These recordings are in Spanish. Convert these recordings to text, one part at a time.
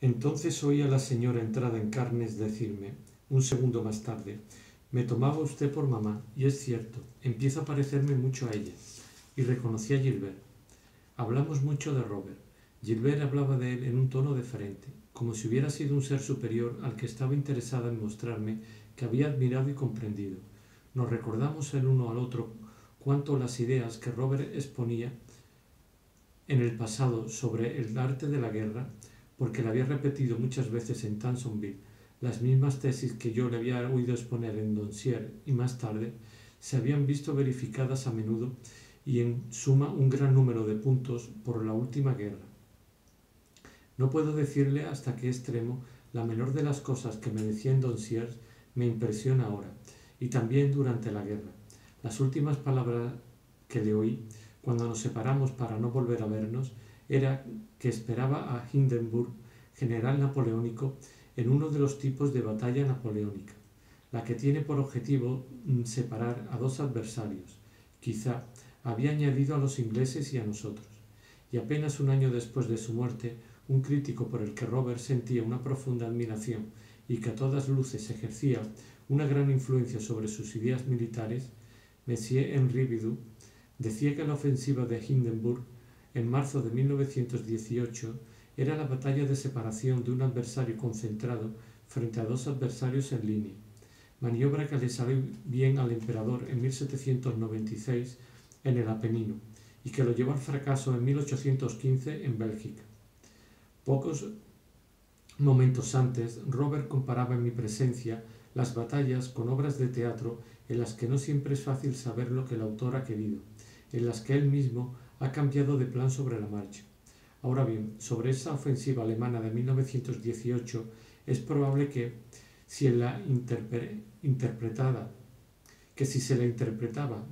Entonces oí a la señora entrada en carnes decirme, un segundo más tarde, me tomaba usted por mamá, y es cierto, empiezo a parecerme mucho a ella. Y reconocí a Gilbert. Hablamos mucho de Robert. Gilbert hablaba de él en un tono deferente, como si hubiera sido un ser superior al que estaba interesada en mostrarme que había admirado y comprendido. Nos recordamos el uno al otro cuanto las ideas que Robert exponía en el pasado sobre el arte de la guerra, porque le había repetido muchas veces en Tansonville las mismas tesis que yo le había oído exponer en Doncières y más tarde, se habían visto verificadas a menudo y en suma un gran número de puntos por la última guerra. No puedo decirle hasta qué extremo la menor de las cosas que me decía en Doncières me impresiona ahora, y también durante la guerra. Las últimas palabras que le oí, cuando nos separamos para no volver a vernos, era que esperaba a Hindenburg, general napoleónico, en uno de los tipos de batalla napoleónica, la que tiene por objetivo separar a dos adversarios. Quizá había añadido a los ingleses y a nosotros. Y apenas un año después de su muerte, un crítico por el que Robert sentía una profunda admiración y que a todas luces ejercía una gran influencia sobre sus ideas militares, Monsieur Henri Bidoux, decía que la ofensiva de Hindenburg en marzo de 1918 era la batalla de separación de un adversario concentrado frente a dos adversarios en línea, maniobra que le salió bien al emperador en 1796 en el Apenino y que lo llevó al fracaso en 1815 en Bélgica. Pocos momentos antes, Robert comparaba en mi presencia las batallas con obras de teatro en las que no siempre es fácil saber lo que el autor ha querido, en las que él mismo ha cambiado de plan sobre la marcha. Ahora bien, sobre esa ofensiva alemana de 1918 es probable que si se la interpretaba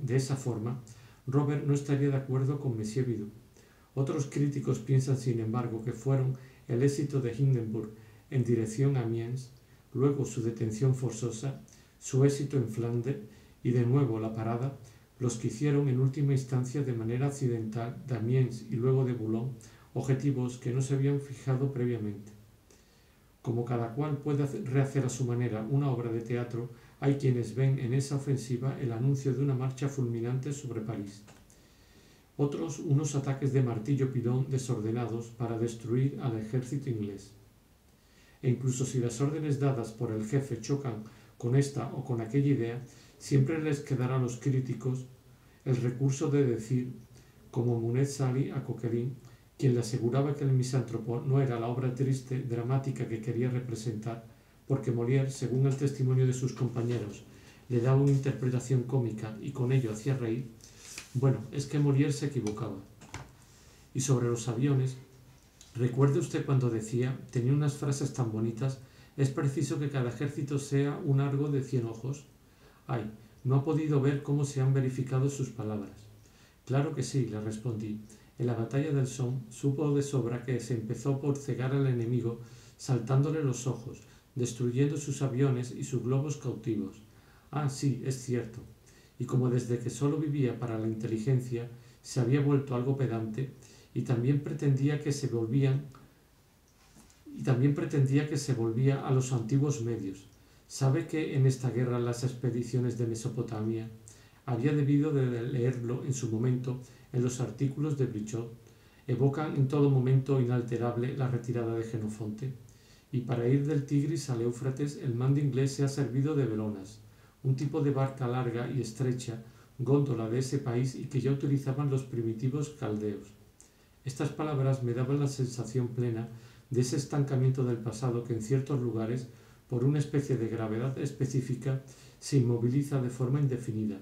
de esa forma, Robert no estaría de acuerdo con Monsieur Bidoux. Otros críticos piensan, sin embargo, que fueron el éxito de Hindenburg en dirección a Amiens, luego su detención forzosa, su éxito en Flandes y de nuevo la parada, los que hicieron en última instancia de manera accidental de Amiens y luego de Boulogne objetivos que no se habían fijado previamente. Como cada cual puede rehacer a su manera una obra de teatro, hay quienes ven en esa ofensiva el anuncio de una marcha fulminante sobre París. Otros unos ataques de martillo pilón desordenados para destruir al ejército inglés. E incluso si las órdenes dadas por el jefe chocan con esta o con aquella idea, siempre les quedará a los críticos el recurso de decir, como Munez Sali a Coquelin, quien le aseguraba que el misántropo no era la obra triste, dramática que quería representar, porque Molière, según el testimonio de sus compañeros, le daba una interpretación cómica y con ello hacía reír. Bueno, es que Molière se equivocaba. Y sobre los aviones, ¿recuerde usted cuando decía, tenía unas frases tan bonitas, es preciso que cada ejército sea un argo de 100 ojos? Ay, no ha podido ver cómo se han verificado sus palabras. Claro que sí, le respondí. En la batalla del Somme supo de sobra que se empezó por cegar al enemigo saltándole los ojos, destruyendo sus aviones y sus globos cautivos. Ah, sí, es cierto. Y como desde que solo vivía para la inteligencia, se había vuelto algo pedante, y también pretendía que se volvía a los antiguos medios. ¿Sabe que en esta guerra las expediciones de Mesopotamia había debido de leerlo en su momento en los artículos de Brichot, evocan en todo momento inalterable la retirada de Jenofonte, y para ir del Tigris al Éufrates el mando inglés se ha servido de velonas, un tipo de barca larga y estrecha, góndola de ese país y que ya utilizaban los primitivos caldeos. Estas palabras me daban la sensación plena de ese estancamiento del pasado que en ciertos lugares, por una especie de gravedad específica, se inmoviliza de forma indefinida,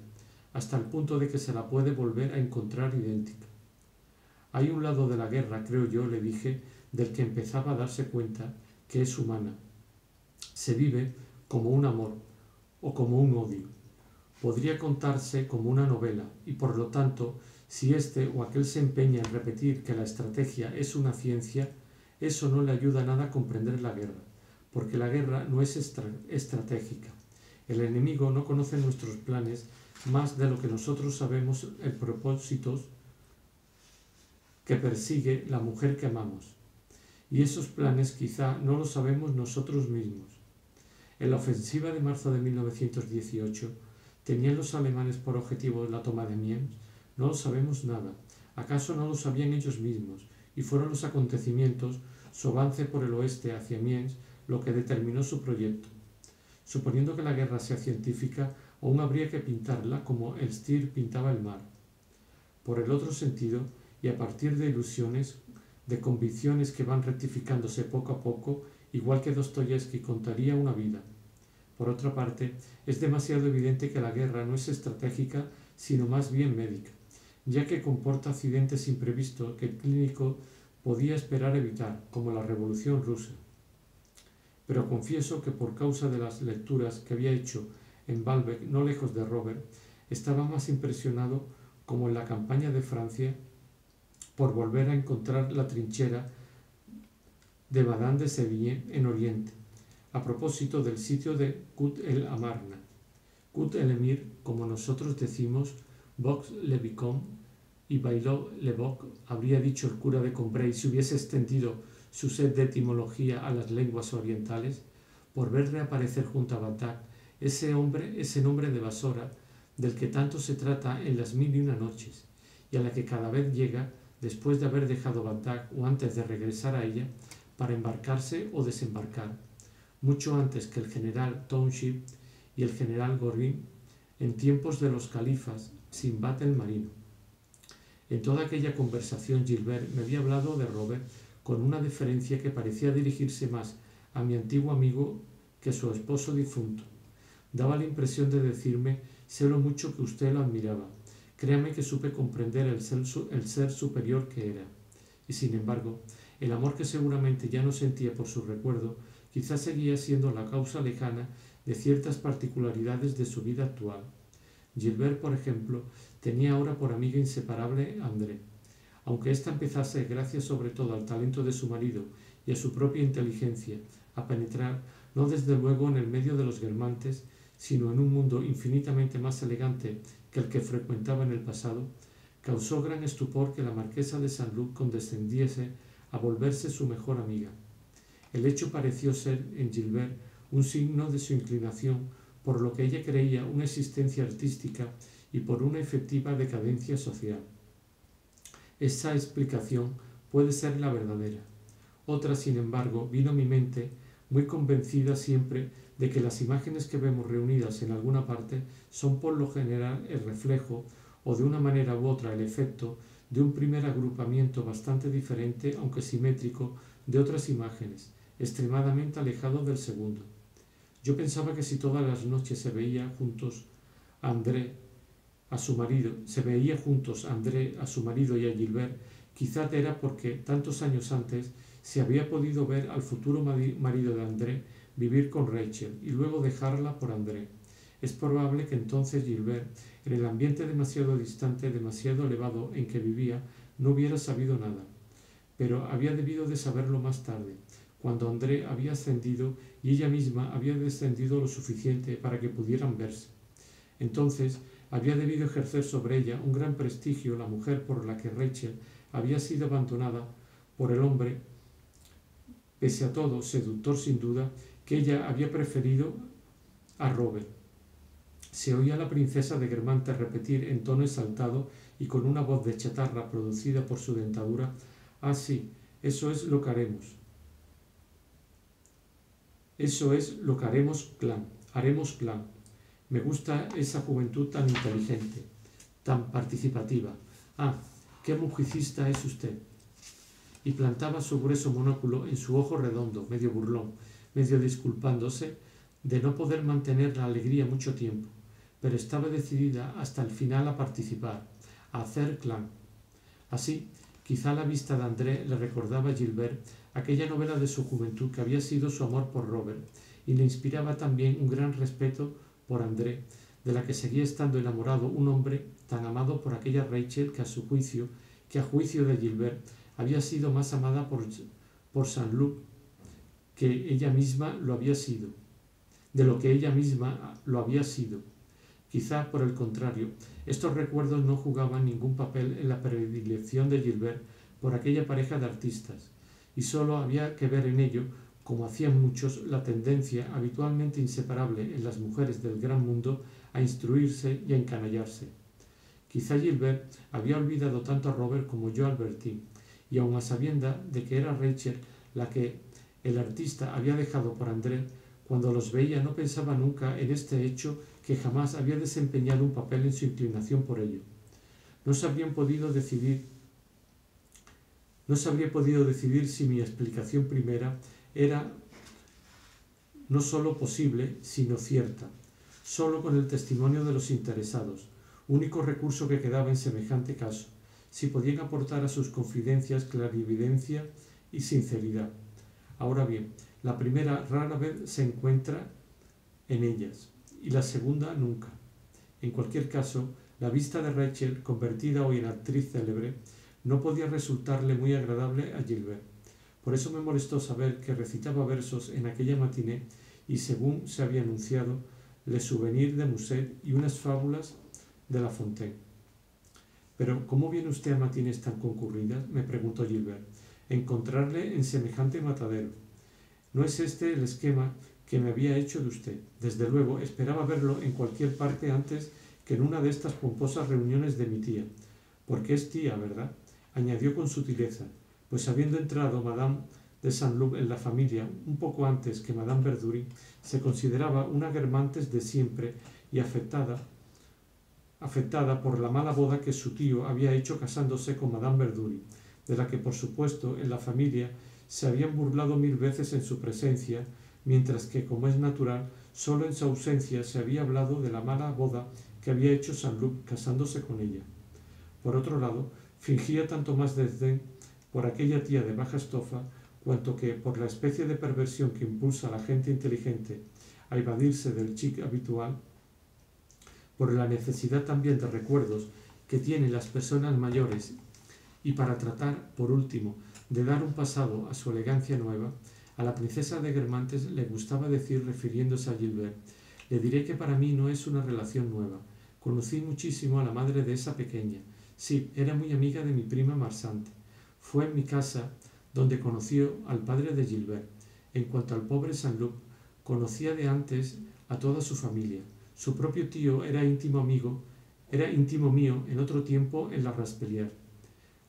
hasta el punto de que se la puede volver a encontrar idéntica. Hay un lado de la guerra, creo yo, le dije, del que empezaba a darse cuenta que es humana. Se vive como un amor o como un odio. Podría contarse como una novela y, por lo tanto, si este o aquel se empeña en repetir que la estrategia es una ciencia, eso no le ayuda nada a comprender la guerra, porque la guerra no es estratégica. El enemigo no conoce nuestros planes más de lo que nosotros sabemos el propósito que persigue la mujer que amamos. y esos planes quizá no los sabemos nosotros mismos. En la ofensiva de marzo de 1918, ¿tenían los alemanes por objetivo la toma de Amiens? No lo sabemos nada. ¿Acaso no lo sabían ellos mismos? Y fueron los acontecimientos, su avance por el oeste hacia Amiens, lo que determinó su proyecto. Suponiendo que la guerra sea científica, aún habría que pintarla como el Stier pintaba el mar. Por el otro sentido, y a partir de ilusiones, de convicciones que van rectificándose poco a poco, igual que Dostoyevsky contaría una vida. Por otra parte, es demasiado evidente que la guerra no es estratégica, sino más bien médica, ya que comporta accidentes imprevistos que el clínico podía esperar evitar, como la Revolución Rusa. Pero confieso que por causa de las lecturas que había hecho en Baalbek, no lejos de Robert, estaba más impresionado, como en la campaña de Francia, por volver a encontrar la trinchera de Madame de Sévigné en Oriente, a propósito del sitio de Kut el Amarna. Kut el Emir, como nosotros decimos, Vox le Vicomte y Baillot le Boc, habría dicho el cura de Combray si hubiese extendido su sed de etimología a las lenguas orientales, por ver reaparecer junto a Bagdad ese nombre de Basora del que tanto se trata en las 1001 noches, y a la que cada vez llega después de haber dejado Bagdad o antes de regresar a ella para embarcarse o desembarcar, mucho antes que el general Township y el general Gorin en tiempos de los califas Sinbad el Marino. En toda aquella conversación Gilbert me había hablado de Robert con una deferencia que parecía dirigirse más a mi antiguo amigo que a su esposo difunto. Daba la impresión de decirme: sé lo mucho que usted lo admiraba. Créame que supe comprender el ser superior que era. Y sin embargo, el amor que seguramente ya no sentía por su recuerdo, quizás seguía siendo la causa lejana de ciertas particularidades de su vida actual. Gilbert, por ejemplo, tenía ahora por amiga inseparable a André. Aunque ésta empezase, gracias sobre todo al talento de su marido y a su propia inteligencia, a penetrar, no desde luego en el medio de los guermantes, sino en un mundo infinitamente más elegante que el que frecuentaba en el pasado, causó gran estupor que la marquesa de Saint-Loup condescendiese a volverse su mejor amiga. El hecho pareció ser en Gilbert un signo de su inclinación por lo que ella creía una existencia artística y por una efectiva decadencia social. Esa explicación puede ser la verdadera. Otra, sin embargo, vino a mi mente, muy convencida siempre de que las imágenes que vemos reunidas en alguna parte son por lo general el reflejo, o de una manera u otra el efecto, de un primer agrupamiento bastante diferente, aunque simétrico, de otras imágenes, extremadamente alejado del segundo. Yo pensaba que si todas las noches se veía juntos a André, a su marido y a Gilbert, quizá era porque tantos años antes se había podido ver al futuro marido de André vivir con Rachel y luego dejarla por André. Es probable que entonces Gilbert, en el ambiente demasiado distante, demasiado elevado en que vivía, no hubiera sabido nada. Pero había debido de saberlo más tarde, cuando André había ascendido y ella misma había descendido lo suficiente para que pudieran verse. Entonces había debido ejercer sobre ella un gran prestigio la mujer por la que Rachel había sido abandonada por el hombre, pese a todo, seductor sin duda, que ella había preferido a Robert. Se oía a la princesa de Guermantes repetir en tono exaltado y con una voz de chatarra producida por su dentadura: «Ah, sí, eso es lo que haremos. Eso es lo que haremos clan. Me gusta esa juventud tan inteligente, tan participativa. Ah, qué mujicista es usted». Y plantaba su grueso monóculo en su ojo redondo, medio burlón, medio disculpándose de no poder mantener la alegría mucho tiempo, pero estaba decidida hasta el final a participar, a hacer clan. Así, quizá la vista de André le recordaba a Gilbert aquella novela de su juventud que había sido su amor por Robert, y le inspiraba también un gran respeto por André, de la que seguía estando enamorado un hombre tan amado por aquella Rachel que a juicio de Gilbert, había sido más amada por Saint-Loup que ella misma lo había sido, de lo que ella misma lo había sido. Quizá, por el contrario, estos recuerdos no jugaban ningún papel en la predilección de Gilbert por aquella pareja de artistas, y sólo había que ver en ello, como hacían muchos, la tendencia habitualmente inseparable en las mujeres del gran mundo a instruirse y a encanallarse. Quizá Gilbert había olvidado tanto a Robert como yo a Albertine, y aun a sabienda de que era Rachel la que el artista había dejado por André, cuando los veía no pensaba nunca en este hecho, que jamás había desempeñado un papel en su inclinación por ello. No se habría podido decidir si mi explicación primera era no sólo posible, sino cierta, sólo con el testimonio de los interesados, único recurso que quedaba en semejante caso, si podían aportar a sus confidencias clarividencia y sinceridad. Ahora bien, la primera rara vez se encuentra en ellas, y la segunda nunca. En cualquier caso, la vista de Rachel, convertida hoy en actriz célebre, no podía resultarle muy agradable a Gilbert. Por eso me molestó saber que recitaba versos en aquella matiné y, según se había anunciado, Le Souvenir de Musset y unas fábulas de La Fontaine. «¿Pero cómo viene usted a matines tan concurridas?», me preguntó Gilbert. «Encontrarle en semejante matadero. No es este el esquema que me había hecho de usted. Desde luego, esperaba verlo en cualquier parte antes que en una de estas pomposas reuniones de mi tía. Porque es tía, ¿verdad?», añadió con sutileza, pues habiendo entrado Madame de Saint-Loup en la familia un poco antes que Madame Verdurin, se consideraba una Guermantes de siempre y afectada por la mala boda que su tío había hecho casándose con Madame Verdurin, de la que por supuesto en la familia se habían burlado 1000 veces en su presencia, mientras que, como es natural, solo en su ausencia se había hablado de la mala boda que había hecho Saint-Loup casándose con ella. Por otro lado, fingía tanto más desdén por aquella tía de baja estofa, cuanto que por la especie de perversión que impulsa a la gente inteligente a evadirse del chic habitual, por la necesidad también de recuerdos que tienen las personas mayores y para tratar, por último, de dar un pasado a su elegancia nueva, a la princesa de Guermantes le gustaba decir, refiriéndose a Gilbert: «Le diré que para mí no es una relación nueva. Conocí muchísimo a la madre de esa pequeña. Sí, era muy amiga de mi prima Marsante. Fue en mi casa donde conoció al padre de Gilbert. En cuanto al pobre Saint-Loup, conocía de antes a toda su familia. Su propio tío era íntimo mío en otro tiempo en la Raspelière.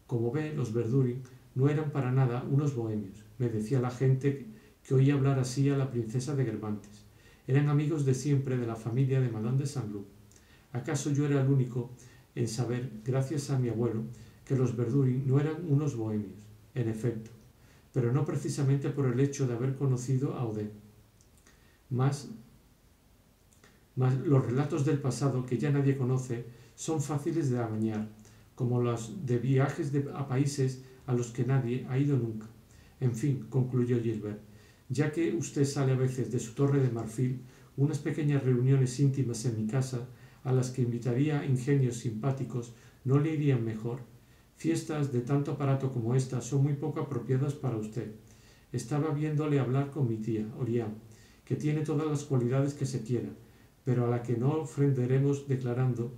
Como ve, los Verdurin no eran para nada unos bohemios», me decía la gente que oía hablar así a la princesa de Guermantes. «Eran amigos de siempre de la familia de Madame de Saint-Loup. ¿Acaso yo era el único en saber, gracias a mi abuelo, que los Verdurin no eran unos bohemios? En efecto, pero no precisamente por el hecho de haber conocido a Odette. Mas los relatos del pasado que ya nadie conoce son fáciles de amañar, como los de viajes a países a los que nadie ha ido nunca. En fin», concluyó Gilbert, «ya que usted sale a veces de su torre de marfil, unas pequeñas reuniones íntimas en mi casa, a las que invitaría ingenios simpáticos, ¿no le irían mejor? Fiestas de tanto aparato como esta son muy poco apropiadas para usted. Estaba viéndole hablar con mi tía, Orián, que tiene todas las cualidades que se quiera, pero a la que no ofenderemos declarando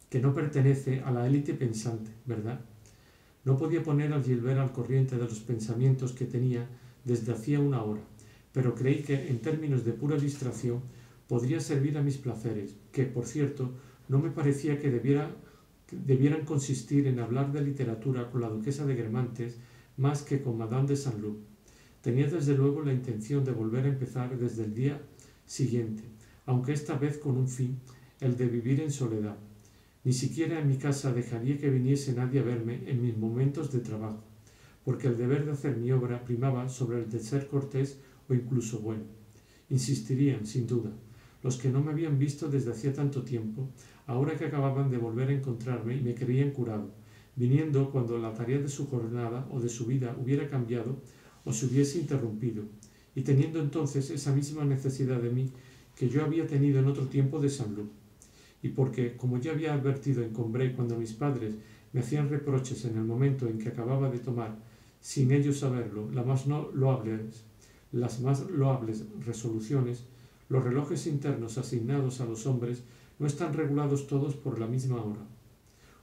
que no pertenece a la élite pensante, ¿verdad?». No podía poner a Gilbert al corriente de los pensamientos que tenía desde hacía una hora, pero creí que, en términos de pura distracción, podría servir a mis placeres, que, por cierto, no me parecía que debieran consistir en hablar de literatura con la duquesa de Guermantes más que con Madame de Saint-Loup. Tenía desde luego la intención de volver a empezar desde el día siguiente, aunque esta vez con un fin, el de vivir en soledad. Ni siquiera en mi casa dejaría que viniese nadie a verme en mis momentos de trabajo, porque el deber de hacer mi obra primaba sobre el de ser cortés o incluso bueno. Insistirían, sin duda, los que no me habían visto desde hacía tanto tiempo, ahora que acababan de volver a encontrarme y me creían curado, viniendo cuando la tarea de su jornada o de su vida hubiera cambiado o se hubiese interrumpido, y teniendo entonces esa misma necesidad de mí que yo había tenido en otro tiempo de Saint-Loup. Y porque, como ya había advertido en Combray cuando mis padres me hacían reproches en el momento en que acababa de tomar, sin ellos saberlo, las más loables resoluciones, los relojes internos asignados a los hombres no están regulados todos por la misma hora.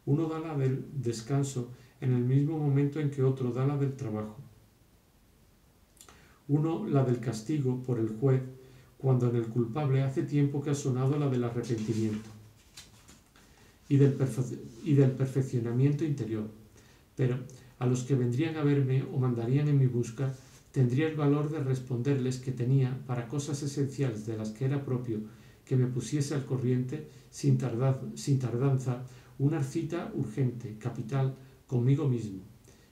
Uno da la del descanso en el mismo momento en que otro da la del trabajo. Uno la del castigo por el juez, cuando en el culpable hace tiempo que ha sonado la del arrepentimiento y del perfeccionamiento interior. Pero a los que vendrían a verme o mandarían en mi busca, tendría el valor de responderles que tenía, para cosas esenciales de las que era propio que me pusiese al corriente, sin tardanza, una cita urgente, capital, conmigo mismo.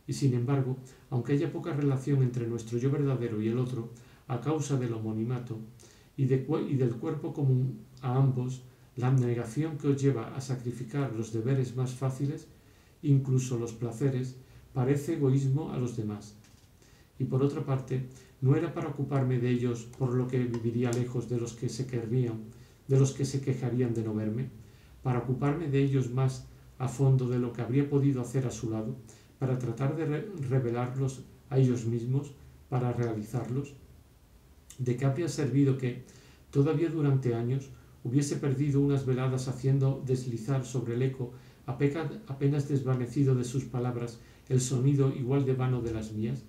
Y sin embargo, aunque haya poca relación entre nuestro yo verdadero y el otro, a causa del homonimato y del cuerpo común a ambos, la abnegación que os lleva a sacrificar los deberes más fáciles, incluso los placeres, parece egoísmo a los demás. Y por otra parte, no era para ocuparme de ellos por lo que viviría lejos de los que se quejarían de no verme, para ocuparme de ellos más a fondo de lo que habría podido hacer a su lado, para tratar de revelarlos a ellos mismos, para realizarlos. ¿De qué habría servido que, todavía durante años, hubiese perdido unas veladas haciendo deslizar sobre el eco, apenas desvanecido de sus palabras, el sonido igual de vano de las mías,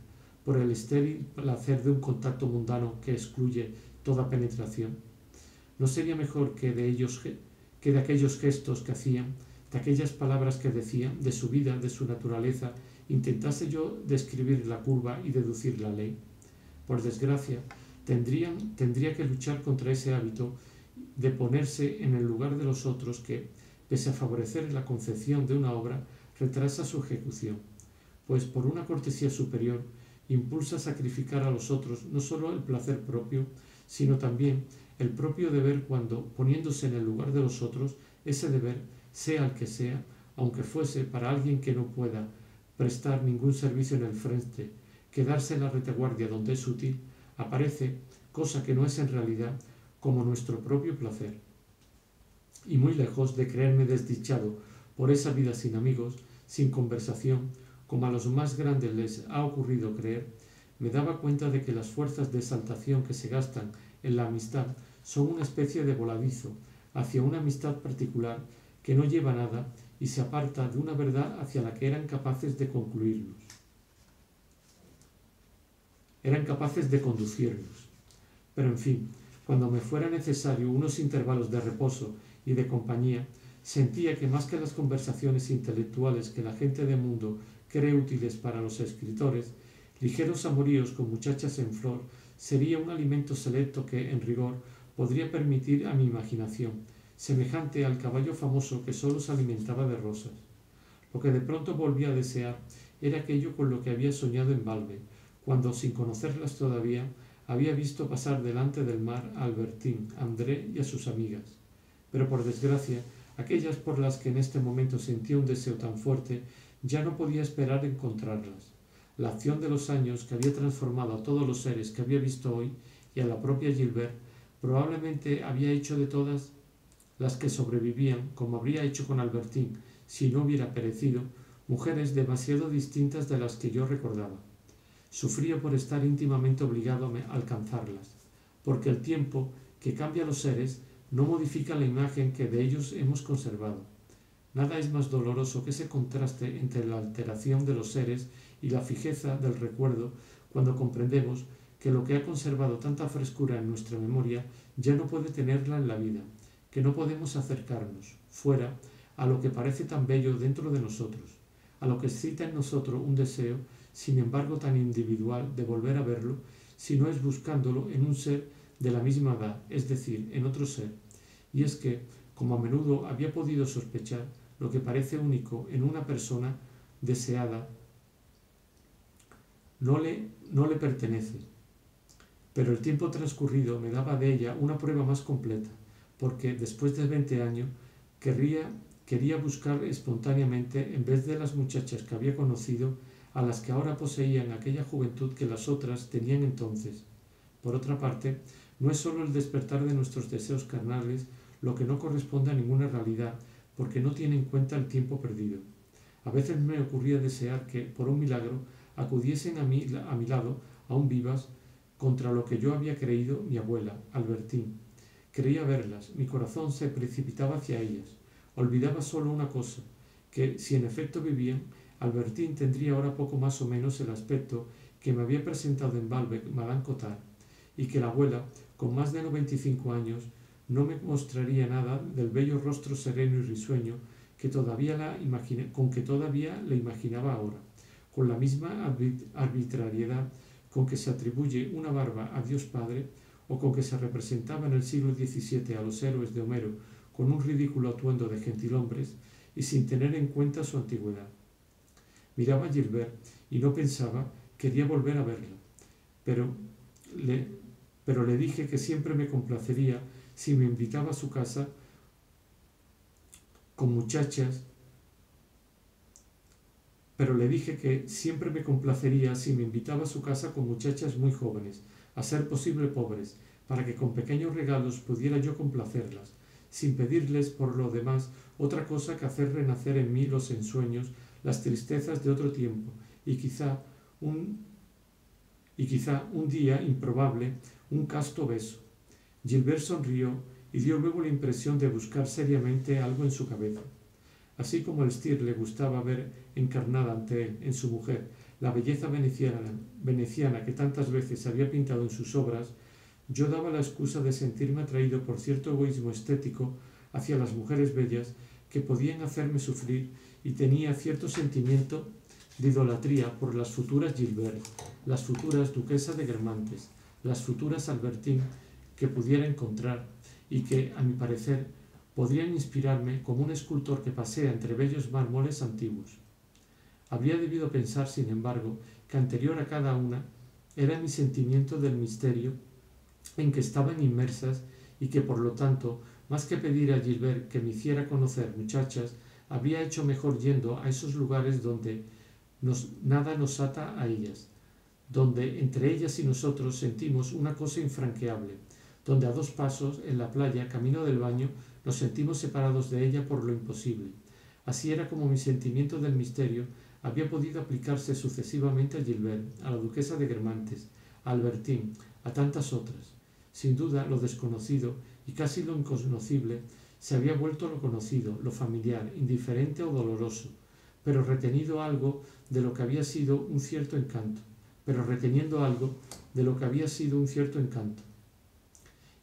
por el estéril placer de un contacto mundano que excluye toda penetración? ¿No sería mejor que de aquellos gestos que hacían, de aquellas palabras que decían, de su vida, de su naturaleza, intentase yo describir la curva y deducir la ley? Por desgracia, tendría que luchar contra ese hábito de ponerse en el lugar de los otros que, pese a favorecer la concepción de una obra, retrasa su ejecución, pues por una cortesía superior impulsa a sacrificar a los otros no sólo el placer propio, sino también el propio deber cuando, poniéndose en el lugar de los otros, ese deber, sea el que sea, aunque fuese para alguien que no pueda prestar ningún servicio en el frente, quedarse en la retaguardia donde es útil, aparece, cosa que no es en realidad, como nuestro propio placer. Y muy lejos de creerme desdichado por esa vida sin amigos, sin conversación, como a los más grandes les ha ocurrido creer, me daba cuenta de que las fuerzas de exaltación que se gastan en la amistad son una especie de voladizo hacia una amistad particular que no lleva nada y se aparta de una verdad hacia la que eran capaces de concluirnos. Eran capaces de conducirnos. Pero en fin, cuando me fuera necesario unos intervalos de reposo y de compañía, sentía que más que las conversaciones intelectuales que la gente de mundo cree útiles para los escritores, ligeros amoríos con muchachas en flor sería un alimento selecto que, en rigor, podría permitir a mi imaginación, semejante al caballo famoso que sólo se alimentaba de rosas. Lo que de pronto volvía a desear era aquello con lo que había soñado en Valme, cuando, sin conocerlas todavía, había visto pasar delante del mar a Albertín, a André y a sus amigas. Pero por desgracia, aquellas por las que en este momento sentía un deseo tan fuerte, ya no podía esperar encontrarlas. La acción de los años que había transformado a todos los seres que había visto hoy y a la propia Gilbert probablemente había hecho de todas las que sobrevivían, como habría hecho con Albertín si no hubiera perecido, mujeres demasiado distintas de las que yo recordaba. Sufría por estar íntimamente obligado a alcanzarlas, porque el tiempo que cambia a los seres no modifica la imagen que de ellos hemos conservado. Nada es más doloroso que ese contraste entre la alteración de los seres y la fijeza del recuerdo cuando comprendemos que lo que ha conservado tanta frescura en nuestra memoria ya no puede tenerla en la vida, que no podemos acercarnos, fuera, a lo que parece tan bello dentro de nosotros, a lo que excita en nosotros un deseo, sin embargo tan individual, de volver a verlo, si no es buscándolo en un ser de la misma edad, es decir, en otro ser. Y es que, como a menudo había podido sospechar, lo que parece único en una persona deseada no le pertenece. Pero el tiempo transcurrido me daba de ella una prueba más completa, porque después de 20 años quería buscar espontáneamente, en vez de las muchachas que había conocido, a las que ahora poseían aquella juventud que las otras tenían entonces. Por otra parte, no es sólo el despertar de nuestros deseos carnales lo que no corresponde a ninguna realidad, porque no tiene en cuenta el tiempo perdido. A veces me ocurría desear que, por un milagro, acudiesen a mi lado, aún vivas, contra lo que yo había creído mi abuela, Albertín. Creía verlas, mi corazón se precipitaba hacia ellas. Olvidaba solo una cosa, que, si en efecto vivían, Albertín tendría ahora poco más o menos el aspecto que me había presentado en Baalbek Madame Cottard, y que la abuela, con más de 95 años, no me mostraría nada del bello rostro sereno y risueño con que todavía le imaginaba ahora, con la misma arbitrariedad con que se atribuye una barba a Dios Padre, o con que se representaba en el siglo XVII a los héroes de Homero con un ridículo atuendo de gentilhombres y sin tener en cuenta su antigüedad. Miraba a Gilbert y no pensaba, quería volver a verla, pero le dije que siempre me complacería si me invitaba a su casa con muchachas, muy jóvenes, a ser posible pobres, para que con pequeños regalos pudiera yo complacerlas, sin pedirles por lo demás otra cosa que hacer renacer en mí los ensueños, las tristezas de otro tiempo, y quizá un día improbable, un casto beso. Gilbert sonrió y dio luego la impresión de buscar seriamente algo en su cabeza. Así como a Stier le gustaba ver encarnada ante él, en su mujer, la belleza veneciana que tantas veces había pintado en sus obras, yo daba la excusa de sentirme atraído por cierto egoísmo estético hacia las mujeres bellas que podían hacerme sufrir, y tenía cierto sentimiento de idolatría por las futuras Gilbert, las futuras duquesa de Guermantes, las futuras Albertine que pudiera encontrar, y que, a mi parecer, podrían inspirarme como un escultor que pasea entre bellos mármoles antiguos. Habría debido pensar, sin embargo, que anterior a cada una era mi sentimiento del misterio en que estaban inmersas, y que por lo tanto, más que pedir a Gilbert que me hiciera conocer muchachas, habría hecho mejor yendo a esos lugares donde nada nos ata a ellas, donde entre ellas y nosotros sentimos una cosa infranqueable, donde a 2 pasos, en la playa, camino del baño, nos sentimos separados de ella por lo imposible. Así era como mi sentimiento del misterio había podido aplicarse sucesivamente a Gilbert, a la duquesa de Guermantes, a Albertine, a tantas otras. Sin duda, lo desconocido y casi lo inconocible se había vuelto lo conocido, lo familiar, indiferente o doloroso, pero reteniendo algo de lo que había sido un cierto encanto.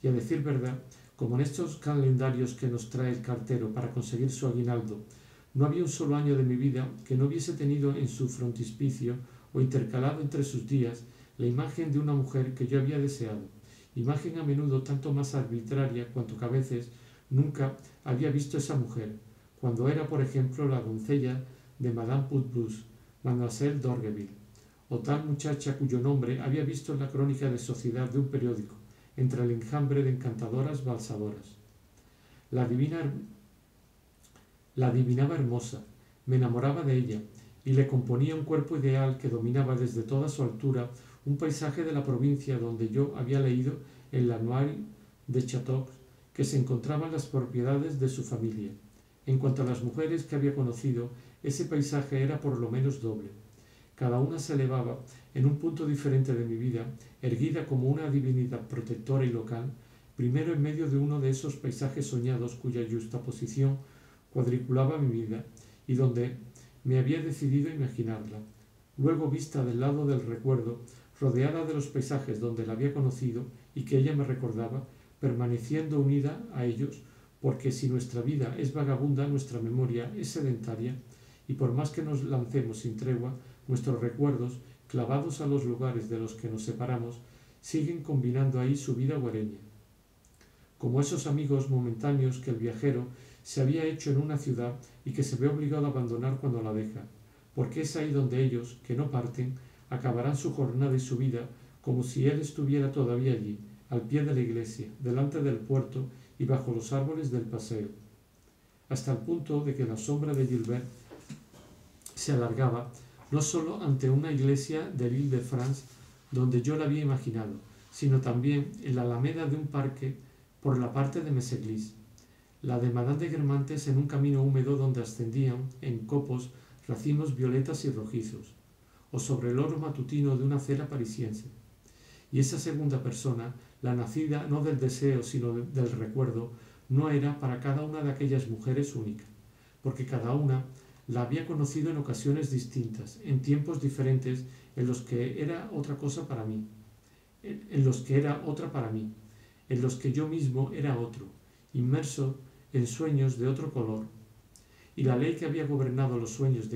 Y a decir verdad, como en estos calendarios que nos trae el cartero para conseguir su aguinaldo, no había un solo año de mi vida que no hubiese tenido en su frontispicio o intercalado entre sus días la imagen de una mujer que yo había deseado, imagen a menudo tanto más arbitraria cuanto que a veces nunca había visto esa mujer, cuando era, por ejemplo, la doncella de Madame Putbus, Mademoiselle d'Orgueville, o tal muchacha cuyo nombre había visto en la crónica de sociedad de un periódico, entre el enjambre de encantadoras balsadoras. La adivinaba hermosa, me enamoraba de ella, y le componía un cuerpo ideal que dominaba desde toda su altura un paisaje de la provincia donde yo había leído en la Noire de Chateau que se encontraban las propiedades de su familia. En cuanto a las mujeres que había conocido, ese paisaje era por lo menos doble. Cada una se elevaba en un punto diferente de mi vida, erguida como una divinidad protectora y local, primero en medio de uno de esos paisajes soñados cuya justaposición cuadriculaba mi vida y donde me había decidido a imaginarla, luego vista del lado del recuerdo, rodeada de los paisajes donde la había conocido y que ella me recordaba, permaneciendo unida a ellos, porque si nuestra vida es vagabunda, nuestra memoria es sedentaria, y por más que nos lancemos sin tregua, nuestros recuerdos, clavados a los lugares de los que nos separamos, siguen combinando ahí su vida hogareña. Como esos amigos momentáneos que el viajero se había hecho en una ciudad y que se ve obligado a abandonar cuando la deja, porque es ahí donde ellos, que no parten, acabarán su jornada y su vida como si él estuviera todavía allí, al pie de la iglesia, delante del puerto y bajo los árboles del paseo, hasta el punto de que la sombra de Gilbert se alargaba no sólo ante una iglesia de l'Île-de-France donde yo la había imaginado, sino también en la alameda de un parque por la parte de Meseglis, la de Madame de Guermantes en un camino húmedo donde ascendían en copos racimos violetas y rojizos, o sobre el oro matutino de una acera parisiense. Y esa segunda persona, la nacida no del deseo sino del recuerdo, no era para cada una de aquellas mujeres única, porque cada una La había conocido en ocasiones distintas, en tiempos diferentes en los que era otra cosa para mí, en los que era otra para mí, en los que yo mismo era otro, inmerso en sueños de otro color. Y la ley que había gobernado los ensueños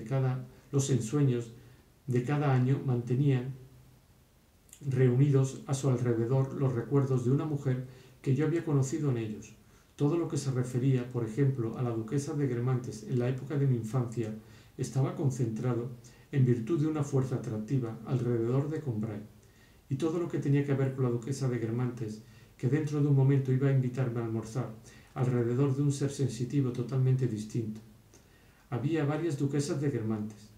de cada año mantenían reunidos a su alrededor los recuerdos de una mujer que yo había conocido en ellos. Todo lo que se refería, por ejemplo, a la duquesa de Guermantes en la época de mi infancia, estaba concentrado, en virtud de una fuerza atractiva, alrededor de Combray. Y todo lo que tenía que ver con la duquesa de Guermantes, que dentro de un momento iba a invitarme a almorzar, alrededor de un ser sensitivo totalmente distinto. Había varias duquesas de Guermantes,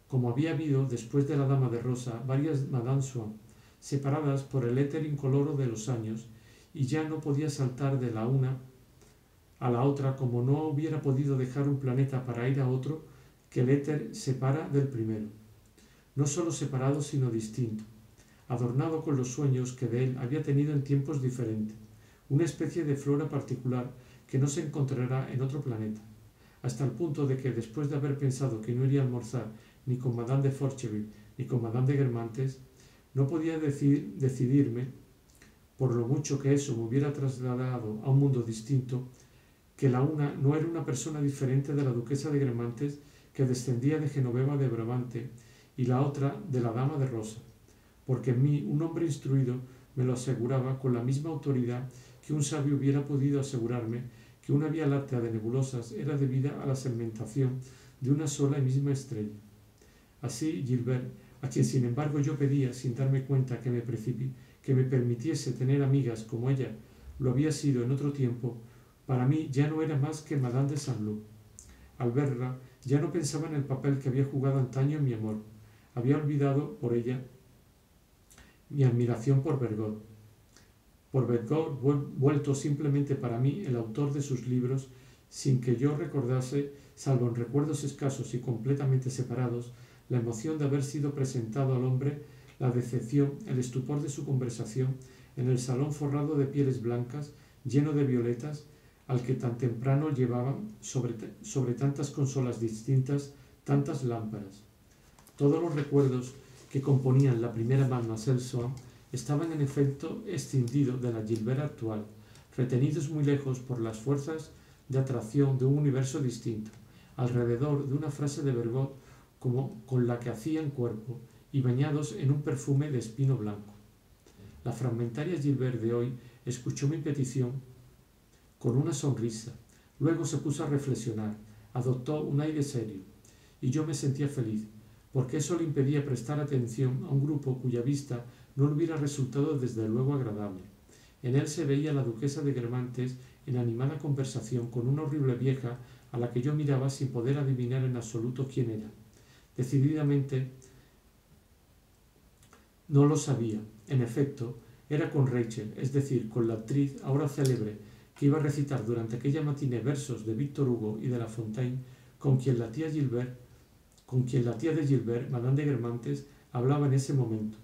como había habido, después de la dama de rosa, varias Madame Swann, separadas por el éter incoloro de los años, y ya no podía saltar de la una a la otra como no hubiera podido dejar un planeta para ir a otro que el éter separa del primero. No solo separado, sino distinto, adornado con los sueños que de él había tenido en tiempos diferentes, una especie de flora particular que no se encontrará en otro planeta, hasta el punto de que después de haber pensado que no iría a almorzar ni con Madame de Forcheville ni con Madame de Guermantes, no podía decidirme, por lo mucho que eso me hubiera trasladado a un mundo distinto, que la una no era una persona diferente de la duquesa de Guermantes que descendía de Genoveva de Brabante y la otra de la dama de Rosa, porque en mí un hombre instruido me lo aseguraba con la misma autoridad que un sabio hubiera podido asegurarme que una vía láctea de nebulosas era debida a la segmentación de una sola y misma estrella. Así Gilbert, a quien sin embargo yo pedía, sin darme cuenta, que me permitiese tener amigas como ella lo había sido en otro tiempo, para mí ya no era más que Madame de Saint-Lô. Al verla, ya no pensaba en el papel que había jugado antaño en mi amor. Había olvidado por ella mi admiración por Bergotte. Por Bergotte vuelto simplemente para mí el autor de sus libros, sin que yo recordase, salvo en recuerdos escasos y completamente separados, la emoción de haber sido presentado al hombre, la decepción, el estupor de su conversación, en el salón forrado de pieles blancas, lleno de violetas, al que tan temprano llevaban sobre tantas consolas distintas, tantas lámparas. Todos los recuerdos que componían la primera Mademoiselle Swann estaban en efecto escindidos de la Gilbert actual, retenidos muy lejos por las fuerzas de atracción de un universo distinto, alrededor de una frase de Bergotte como con la que hacían cuerpo y bañados en un perfume de espino blanco. La fragmentaria Gilbert de hoy escuchó mi petición con una sonrisa, luego se puso a reflexionar, adoptó un aire serio, y yo me sentía feliz, porque eso le impedía prestar atención a un grupo cuya vista no le hubiera resultado desde luego agradable. En él se veía la duquesa de Guermantes en animada conversación con una horrible vieja a la que yo miraba sin poder adivinar en absoluto quién era. Decididamente no lo sabía. En efecto, era con Rachel, es decir, con la actriz ahora célebre que iba a recitar durante aquella matiné versos de Víctor Hugo y de La Fontaine, con quien la tía de Gilbert, Madame de Guermantes, hablaba en ese momento,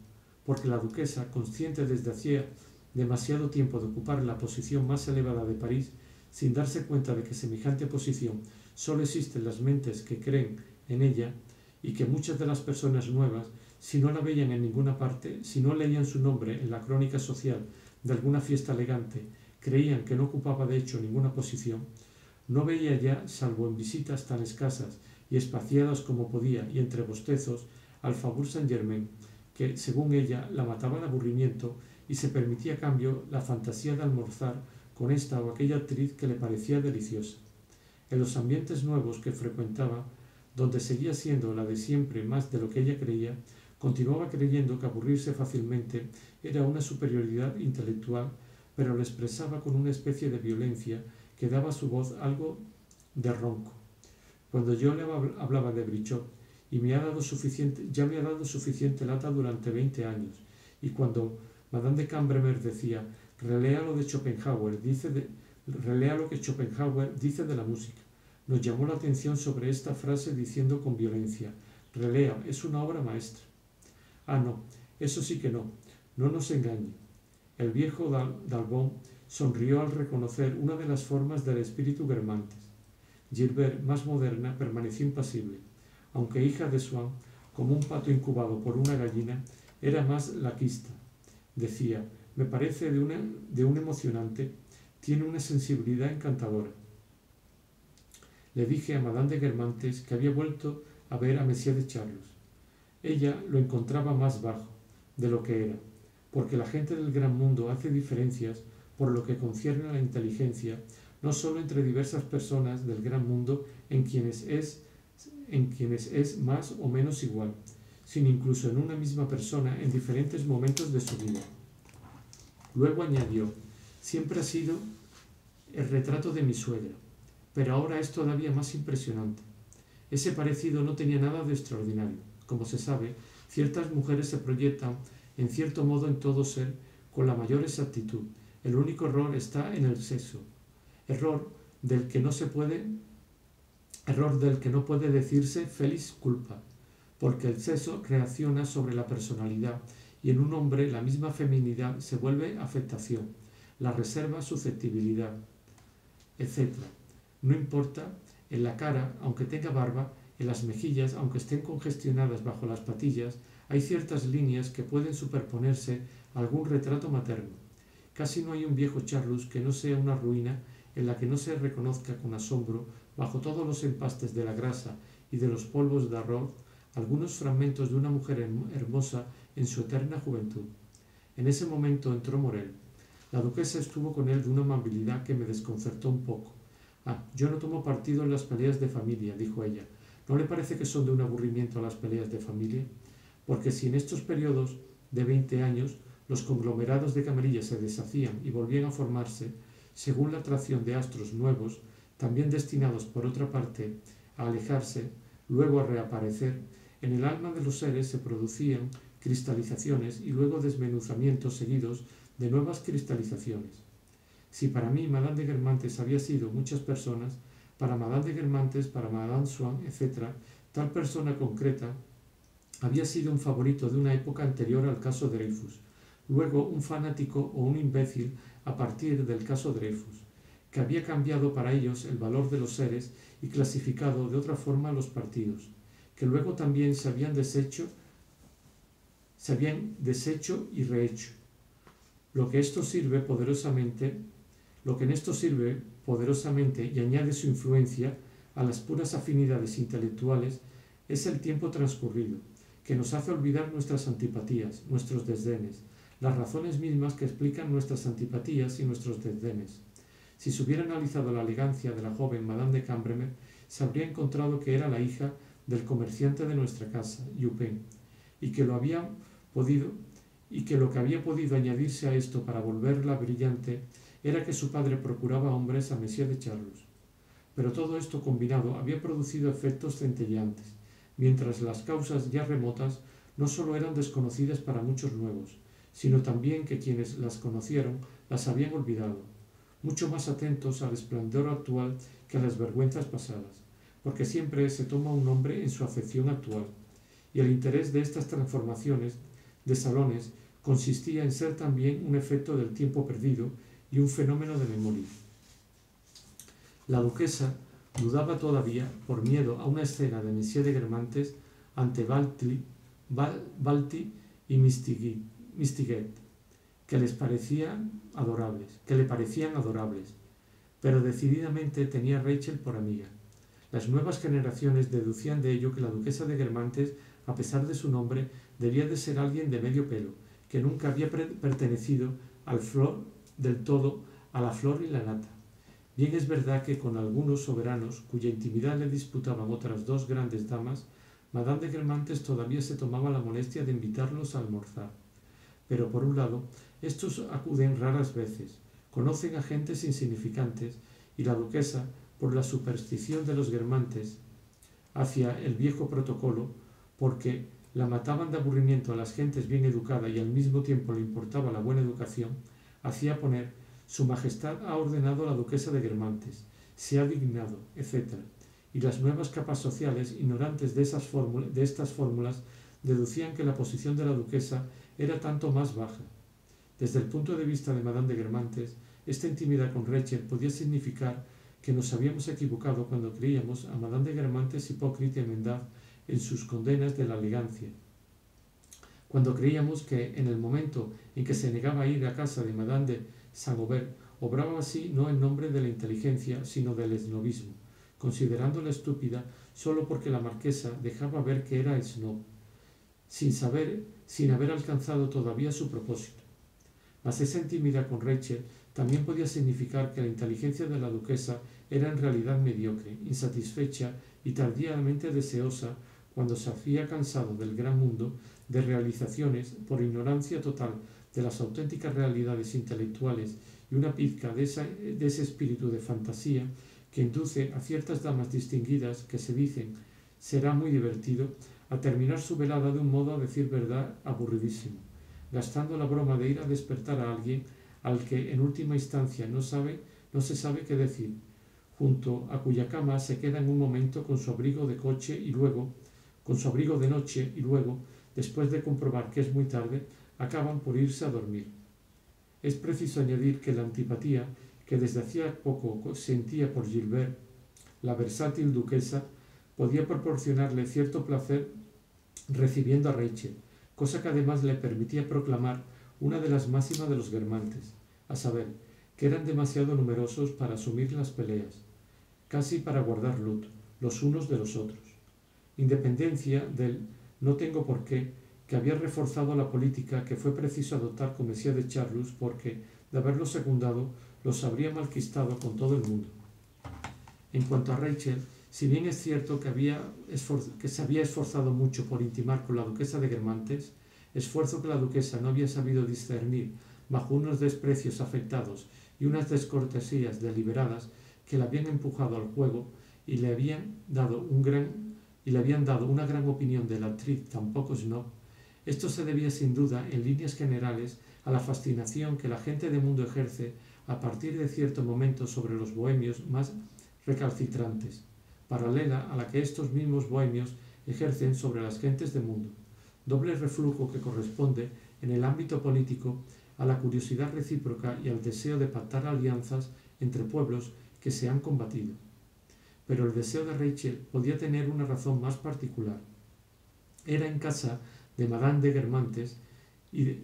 porque la duquesa, consciente desde hacía demasiado tiempo de ocupar la posición más elevada de París, sin darse cuenta de que semejante posición solo existe en las mentes que creen en ella, y que muchas de las personas nuevas, si no la veían en ninguna parte, si no leían su nombre en la crónica social de alguna fiesta elegante, creían que no ocupaba de hecho ninguna posición, no veía ya, salvo en visitas tan escasas y espaciadas como podía y entre bostezos, al Faubourg Saint-Germain, que, según ella, la mataba el aburrimiento y se permitía a cambio la fantasía de almorzar con esta o aquella actriz que le parecía deliciosa. En los ambientes nuevos que frecuentaba, donde seguía siendo la de siempre más de lo que ella creía, continuaba creyendo que aburrirse fácilmente era una superioridad intelectual, pero lo expresaba con una especie de violencia que daba a su voz algo de ronco. Cuando yo le hablaba de Brichot, y ya me ha dado suficiente lata durante 20 años, y cuando Madame de Cambremer decía, relea lo que Schopenhauer dice de la música, nos llamó la atención sobre esta frase diciendo con violencia, relea, es una obra maestra. Ah, no, eso sí que no nos engañe. El viejo d'Albon sonrió al reconocer una de las formas del espíritu Guermantes. Gilbert, más moderna, permaneció impasible. Aunque hija de Swann, como un pato incubado por una gallina, era más laquista. Decía, me parece de un emocionante, tiene una sensibilidad encantadora. Le dije a Madame de Guermantes que había vuelto a ver a Monsieur de Charlus. Ella lo encontraba más bajo de lo que era, porque la gente del gran mundo hace diferencias por lo que concierne a la inteligencia, no sólo entre diversas personas del gran mundo en quienes es más o menos igual, sino incluso en una misma persona en diferentes momentos de su vida. Luego añadió, siempre ha sido el retrato de mi suegra, pero ahora es todavía más impresionante. Ese parecido no tenía nada de extraordinario. Como se sabe, ciertas mujeres se proyectan en cierto modo en todo ser con la mayor exactitud. El único error está en el sexo, error del que no puede decirse feliz culpa, porque el sexo reacciona sobre la personalidad y en un hombre la misma feminidad se vuelve afectación, la reserva susceptibilidad, etc. No importa, en la cara, aunque tenga barba, en las mejillas, aunque estén congestionadas bajo las patillas, hay ciertas líneas que pueden superponerse a algún retrato materno. Casi no hay un viejo Charlus que no sea una ruina en la que no se reconozca con asombro, bajo todos los empastes de la grasa y de los polvos de arroz, algunos fragmentos de una mujer hermosa en su eterna juventud. En ese momento entró Morel. La duquesa estuvo con él de una amabilidad que me desconcertó un poco. Yo no tomo partido en las peleas de familia, dijo ella. ¿No le parece que son de un aburrimiento las peleas de familia? Porque si en estos periodos de 20 años los conglomerados de camarillas se deshacían y volvían a formarse, según la atracción de astros nuevos, también destinados por otra parte a alejarse, luego a reaparecer, en el alma de los seres se producían cristalizaciones y luego desmenuzamientos seguidos de nuevas cristalizaciones. Si para mí Madame de Guermantes había sido muchas personas, para Madame de Guermantes, para Madame Swann, etc., tal persona concreta había sido un favorito de una época anterior al caso Dreyfus, luego un fanático o un imbécil a partir del caso Dreyfus, que había cambiado para ellos el valor de los seres y clasificado de otra forma los partidos, que luego también se habían deshecho y rehecho. Lo que en esto sirve poderosamente y añade su influencia a las puras afinidades intelectuales es el tiempo transcurrido, que nos hace olvidar nuestras antipatías, nuestros desdenes, las razones mismas que explican nuestras antipatías y nuestros desdenes. Si se hubiera analizado la elegancia de la joven Madame de Cambremer, se habría encontrado que era la hija del comerciante de nuestra casa, Yupin, y que lo que había podido añadirse a esto para volverla brillante era que su padre procuraba hombres a Monsieur de Charlus. Pero todo esto combinado había producido efectos centelleantes, mientras las causas ya remotas no sólo eran desconocidas para muchos nuevos, sino también que quienes las conocieron las habían olvidado, mucho más atentos al esplendor actual que a las vergüenzas pasadas, porque siempre se toma un hombre en su acepción actual, y el interés de estas transformaciones de salones consistía en ser también un efecto del tiempo perdido y un fenómeno de memoria. La duquesa dudaba todavía, por miedo a una escena de Monsieur de Guermantes ante Balti y Mistighet, que le parecían adorables, pero decididamente tenía a Rachel por amiga. Las nuevas generaciones deducían de ello que la duquesa de Guermantes, a pesar de su nombre, debía de ser alguien de medio pelo, que nunca había pertenecido al flor del todo a la flor y la nata. Bien es verdad que con algunos soberanos, cuya intimidad le disputaban otras dos grandes damas, Madame de Guermantes todavía se tomaba la molestia de invitarlos a almorzar. Pero por un lado, estos acuden raras veces, conocen a gentes insignificantes, y la duquesa, por la superstición de los Guermantes hacia el viejo protocolo, porque la mataban de aburrimiento a las gentes bien educadas y al mismo tiempo le importaba la buena educación, hacía poner «Su Majestad ha ordenado a la duquesa de Guermantes», «se ha dignado», etc. Y las nuevas capas sociales, ignorantes de estas fórmulas, deducían que la posición de la duquesa era tanto más baja. Desde el punto de vista de Madame de Guermantes, esta intimidad con Rachel podía significar que nos habíamos equivocado cuando creíamos a Madame de Guermantes hipócrita y mendaz en sus condenas de la elegancia, cuando creíamos que en el momento en que se negaba a ir a casa de Madame de Saint-Aubert obraba así no en nombre de la inteligencia sino del esnobismo, considerándola estúpida solo porque la marquesa dejaba ver que era snob, sin haber alcanzado todavía su propósito. Mas esa intimidad con Rachel también podía significar que la inteligencia de la duquesa era en realidad mediocre, insatisfecha y tardíamente deseosa cuando se había cansado del gran mundo de realizaciones por ignorancia total de las auténticas realidades intelectuales y una pizca de ese espíritu de fantasía que induce a ciertas damas distinguidas que se dicen será muy divertido a terminar su velada de un modo, a decir verdad, aburridísimo, gastando la broma de ir a despertar a alguien al que en última instancia no se sabe qué decir, junto a cuya cama se queda en un momento con su abrigo de noche y luego, después de comprobar que es muy tarde, acaban por irse a dormir. Es preciso añadir que la antipatía que desde hacía poco sentía por Gilbert, la versátil duquesa, podía proporcionarle cierto placer recibiendo a Rachel, cosa que además le permitía proclamar una de las máximas de los Guermantes, a saber, que eran demasiado numerosos para asumir las peleas, casi para guardar luto, los unos de los otros. Independencia del no tengo por qué, que había reforzado la política que fue preciso adoptar con Mesía de Charlus porque, de haberlo secundado, los habría malquistado con todo el mundo. En cuanto a Rachel, si bien es cierto que se había esforzado mucho por intimar con la duquesa de Guermantes, esfuerzo que la duquesa no había sabido discernir bajo unos desprecios afectados y unas descortesías deliberadas que le habían empujado al juego y le habían dado una gran opinión de la actriz tan poco snob, esto se debía sin duda, en líneas generales, a la fascinación que la gente de mundo ejerce a partir de cierto momento sobre los bohemios más recalcitrantes, paralela a la que estos mismos bohemios ejercen sobre las gentes de mundo, doble reflujo que corresponde, en el ámbito político, a la curiosidad recíproca y al deseo de pactar alianzas entre pueblos que se han combatido. Pero el deseo de Rachel podía tener una razón más particular. Era en casa de Madame de Guermantes era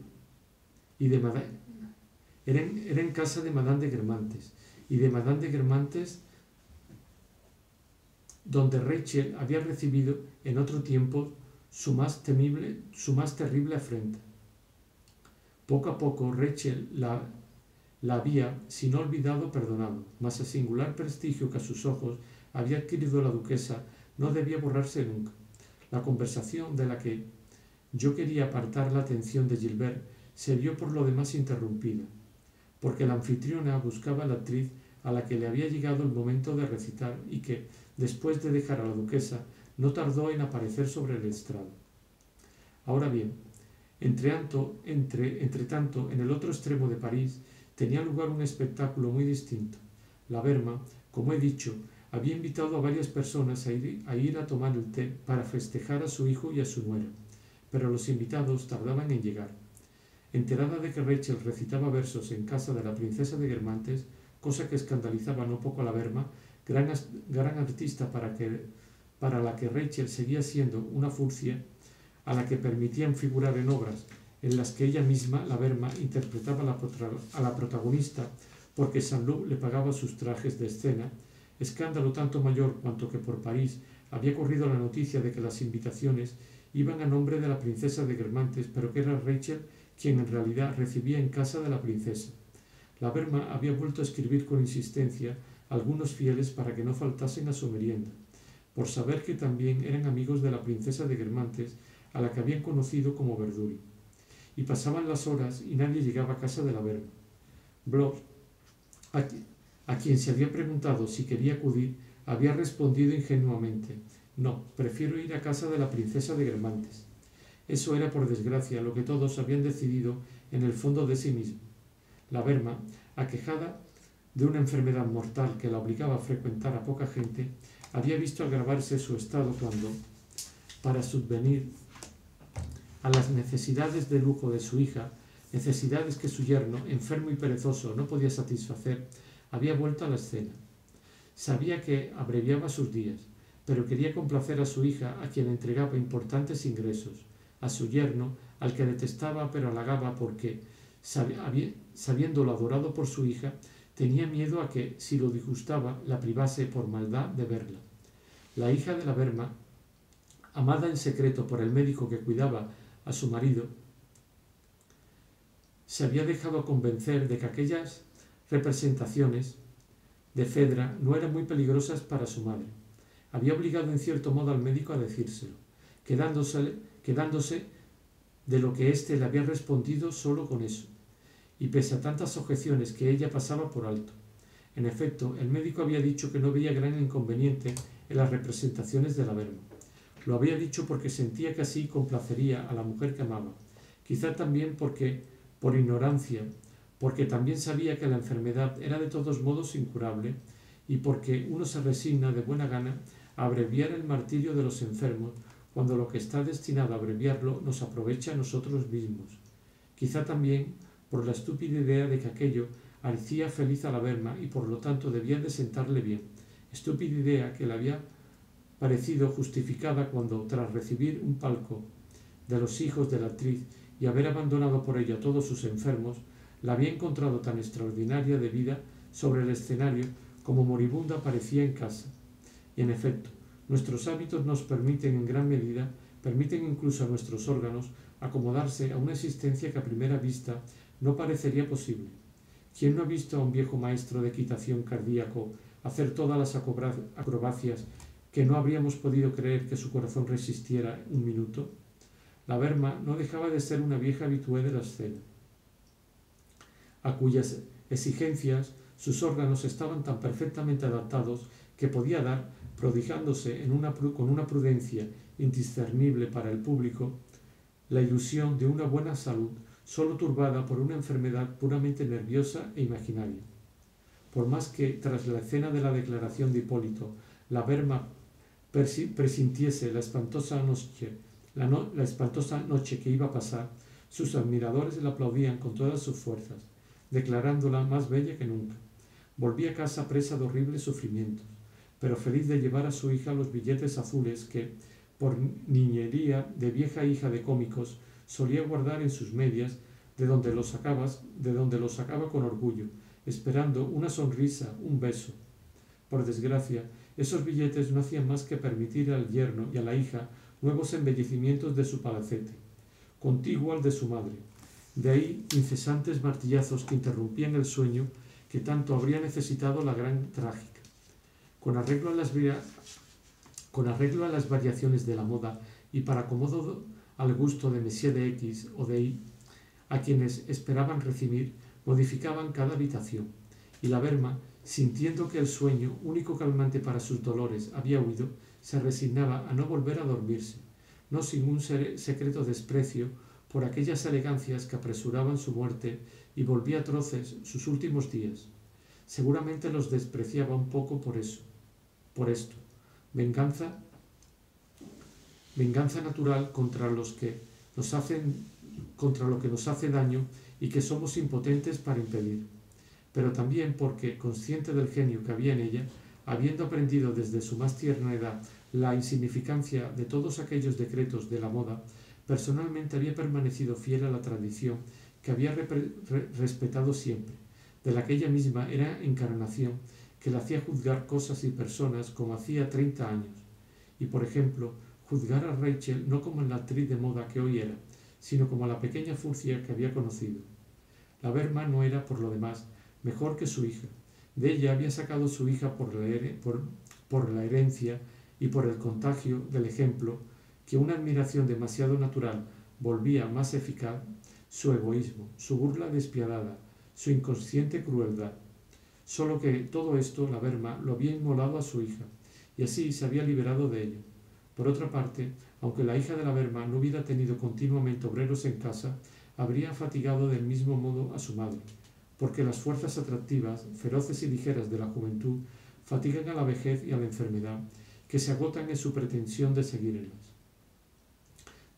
en casa de Madame de Guermantes y de Madame de Guermantes donde Rachel había recibido en otro tiempo su más terrible afrenta. Poco a poco Rachel la había, si no olvidado, perdonado, mas el singular prestigio que a sus ojos había adquirido la duquesa no debía borrarse nunca. La conversación de la que yo quería apartar la atención de Gilbert se vio por lo demás interrumpida, porque la anfitriona buscaba a la actriz a la que le había llegado el momento de recitar y que, después de dejar a la duquesa, no tardó en aparecer sobre el estrado. Ahora bien, entre tanto, en el otro extremo de París tenía lugar un espectáculo muy distinto. La Berma, como he dicho, había invitado a varias personas a ir a tomar el té para festejar a su hijo y a su nuera, pero los invitados tardaban en llegar. Enterada de que Rachel recitaba versos en casa de la princesa de Guermantes, cosa que escandalizaba no poco a la Berma, gran artista para la que Rachel seguía siendo una furcia, a la que permitían figurar en obras en las que ella misma, la Berma, interpretaba a la protagonista porque Saint-Loup le pagaba sus trajes de escena, escándalo tanto mayor cuanto que por París había corrido la noticia de que las invitaciones iban a nombre de la princesa de Guermantes, pero que era Rachel quien en realidad recibía en casa de la princesa. La Berma había vuelto a escribir con insistencia a algunos fieles para que no faltasen a su merienda, por saber que también eran amigos de la princesa de Guermantes, a la que habían conocido como Verduri. Y pasaban las horas y nadie llegaba a casa de la Berma. Bloch, a quien se había preguntado si quería acudir, había respondido ingenuamente: no, prefiero ir a casa de la princesa de Guermantes. Eso era, por desgracia, lo que todos habían decidido en el fondo de sí mismo. La Berma, aquejada de una enfermedad mortal que la obligaba a frecuentar a poca gente, había visto agravarse su estado cuando, para subvenir a las necesidades de lujo de su hija, necesidades que su yerno, enfermo y perezoso, no podía satisfacer, había vuelto a la escena. Sabía que abreviaba sus días, pero quería complacer a su hija, a quien entregaba importantes ingresos, a su yerno, al que detestaba pero halagaba porque, sabiéndolo adorado por su hija, tenía miedo a que, si lo disgustaba, la privase por maldad de verla. La hija de la Verma, amada en secreto por el médico que cuidaba a su marido, se había dejado convencer de que aquellas representaciones de Fedra no eran muy peligrosas para su madre. Había obligado en cierto modo al médico a decírselo, quedándose de lo que éste le había respondido solo con eso, y pese a tantas objeciones que ella pasaba por alto. En efecto, el médico había dicho que no veía gran inconveniente en las representaciones de la Verma. Lo había dicho porque sentía que así complacería a la mujer que amaba, quizá también por ignorancia, porque también sabía que la enfermedad era de todos modos incurable y porque uno se resigna de buena gana a abreviar el martirio de los enfermos cuando lo que está destinado a abreviarlo nos aprovecha a nosotros mismos. Quizá también por la estúpida idea de que aquello hacía feliz a la Verma y por lo tanto debía de sentarle bien, estúpida idea que le había parecido justificada cuando, tras recibir un palco de los hijos de la actriz y haber abandonado por ello a todos sus enfermos, la había encontrado tan extraordinaria de vida sobre el escenario como moribunda parecía en casa. Y en efecto, nuestros hábitos nos permiten en gran medida, permiten incluso a nuestros órganos, acomodarse a una existencia que a primera vista no parecería posible. ¿Quién no ha visto a un viejo maestro de equitación cardíaco hacer todas las acrobacias que no habríamos podido creer que su corazón resistiera un minuto? La Verma no dejaba de ser una vieja habitué de la escena, a cuyas exigencias sus órganos estaban tan perfectamente adaptados que podía dar, prodigándose con una prudencia indiscernible para el público, la ilusión de una buena salud sólo turbada por una enfermedad puramente nerviosa e imaginaria. Por más que, tras la escena de la declaración de Hipólito, la Verma presintiese la espantosa noche que iba a pasar, sus admiradores la aplaudían con todas sus fuerzas, declarándola más bella que nunca. Volvía a casa presa de horribles sufrimientos, pero feliz de llevar a su hija los billetes azules que, por niñería de vieja hija de cómicos, solía guardar en sus medias, de donde los sacaba con orgullo, esperando una sonrisa, un beso. Por desgracia, esos billetes no hacían más que permitir al yerno y a la hija nuevos embellecimientos de su palacete, contiguo al de su madre. De ahí incesantes martillazos que interrumpían el sueño que tanto habría necesitado la gran trágica. Con arreglo a las variaciones de la moda y para acomodo al gusto de Monsieur de X o de Y, a quienes esperaban recibir, modificaban cada habitación, y la Verma, sintiendo que el sueño, único calmante para sus dolores, había huido, se resignaba a no volver a dormirse, no sin un secreto desprecio por aquellas elegancias que apresuraban su muerte y volvía atroces sus últimos días. Seguramente los despreciaba un poco por esto. Venganza natural contra lo que nos hace daño y que somos impotentes para impedir. Pero también porque, consciente del genio que había en ella, habiendo aprendido desde su más tierna edad la insignificancia de todos aquellos decretos de la moda, personalmente había permanecido fiel a la tradición que había respetado siempre, de la que ella misma era encarnación, que la hacía juzgar cosas y personas como hacía 30 años, y por ejemplo, juzgar a Rachel no como la actriz de moda que hoy era, sino como la pequeña furcia que había conocido. La Verma no era, por lo demás, mejor que su hija. De ella había sacado su hija por la herencia y por el contagio del ejemplo, que una admiración demasiado natural volvía más eficaz, su egoísmo, su burla despiadada, su inconsciente crueldad. Solo que todo esto la Verma lo había inmolado a su hija, y así se había liberado de ello. Por otra parte, aunque la hija de la Verma no hubiera tenido continuamente obreros en casa, habría fatigado del mismo modo a su madre, porque las fuerzas atractivas, feroces y ligeras de la juventud fatigan a la vejez y a la enfermedad, que se agotan en su pretensión de seguirlas.